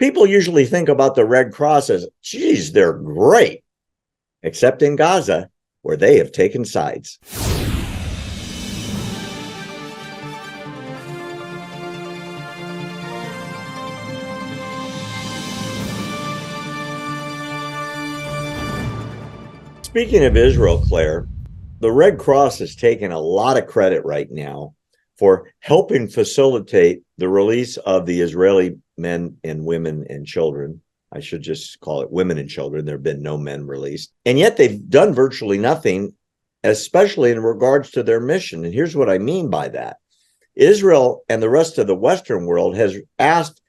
People usually think about the Red Cross as, geez, they're great, except in Gaza, where they have taken sides. Speaking of Israel, Claire, the Red Cross has taken a lot of credit right now for helping facilitate the release of the Israeli men and women and children. I should just call it women and children. There have been no men released. And yet they've done virtually nothing, especially in regards to their mission. And here's what I mean by that. Israel and the rest of the Western world has asked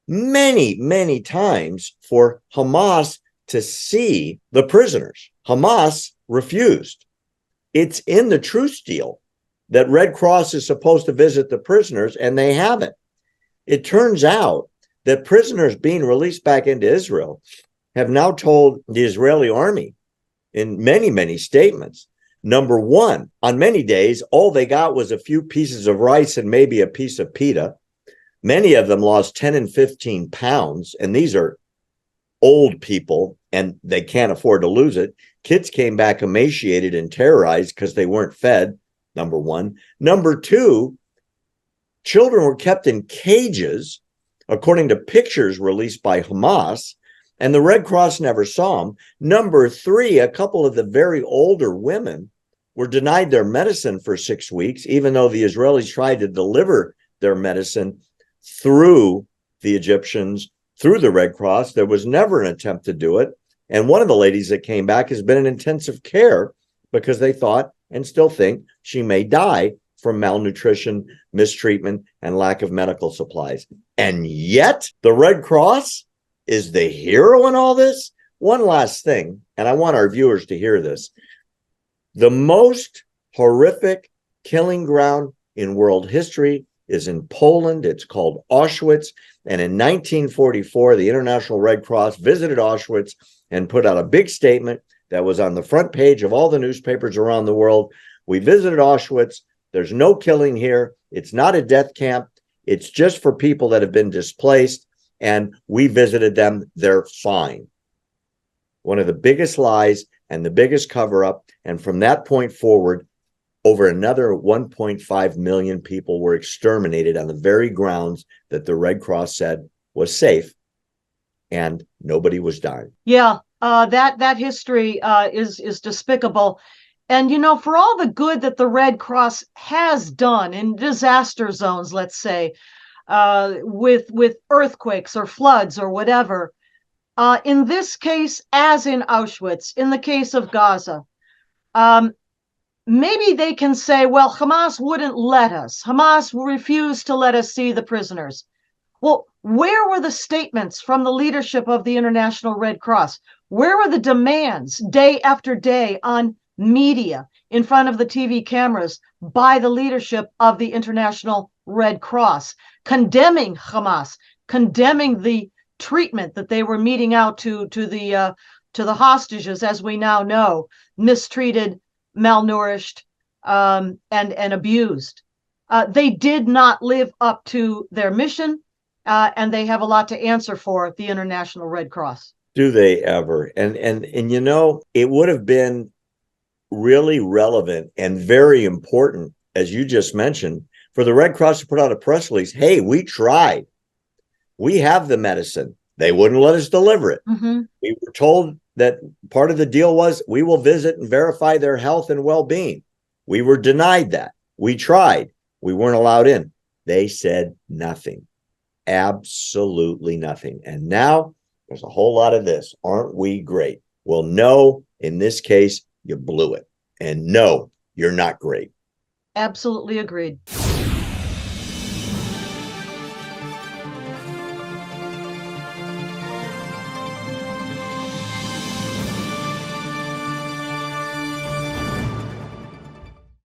many, many times for Hamas to see the prisoners. Hamas refused. It's in the truce deal that Red Cross is supposed to visit the prisoners, and they haven't. It turns out that prisoners being released back into Israel have now told the Israeli army in many, many statements, number one, on many days, all they got was a few pieces of rice and maybe a piece of pita. Many of them lost 10 and 15 pounds, and these are old people, and they can't afford to lose it. Kids came back emaciated and terrorized because they weren't fed, number one. Number two, children were kept in cages, according to pictures released by Hamas, and the Red Cross never saw them. Number three, a couple of the very older women were denied their medicine for 6 weeks, even though the Israelis tried to deliver their medicine through the Egyptians, through the Red Cross. There was never an attempt to do it. And one of the ladies that came back has been in intensive care because they thought and still think she may die from malnutrition, mistreatment, and lack of medical supplies. And yet the Red Cross is the hero in all this. One last thing, and I want our viewers to hear this. The most horrific killing ground in world history is in Poland. It's called Auschwitz. And in 1944, the International Red Cross visited Auschwitz and put out a big statement that was on the front page of all the newspapers around the world. We visited Auschwitz. There's no killing here. It's not a death camp. It's just for people that have been displaced. And we visited them. They're fine. One of the biggest lies and the biggest cover-up. And from that point forward, over another 1.5 million people were exterminated on the very grounds that the Red Cross said was safe, and nobody was dying. Yeah, that history is despicable. And, you know, for all the good that the Red Cross has done in disaster zones, let's say, with earthquakes or floods or whatever, in this case, as in Auschwitz, in the case of Gaza, maybe they can say, well, Hamas wouldn't let us. Hamas refused to let us see the prisoners. Well, where were the statements from the leadership of the International Red Cross? Where were the demands day after day on media in front of the TV cameras by the leadership of the International Red Cross, condemning Hamas, condemning the treatment that they were meting out to the hostages, as we now know, mistreated, malnourished, and abused. They did not live up to their mission, and they have a lot to answer for, the International Red Cross. Do they ever? And you know, it would have been really relevant and very important, as you just mentioned, for the Red Cross to put out a press release. Hey, we tried. We have the medicine. They wouldn't let us deliver it. Mm-hmm. We were told that part of the deal was we will visit and verify their health and well-being. We were denied that. We tried. We weren't allowed in. They said nothing. Absolutely nothing. And now there's a whole lot of this. Aren't we great? Well, no, in this case, you blew it. And no, you're not great. Absolutely agreed.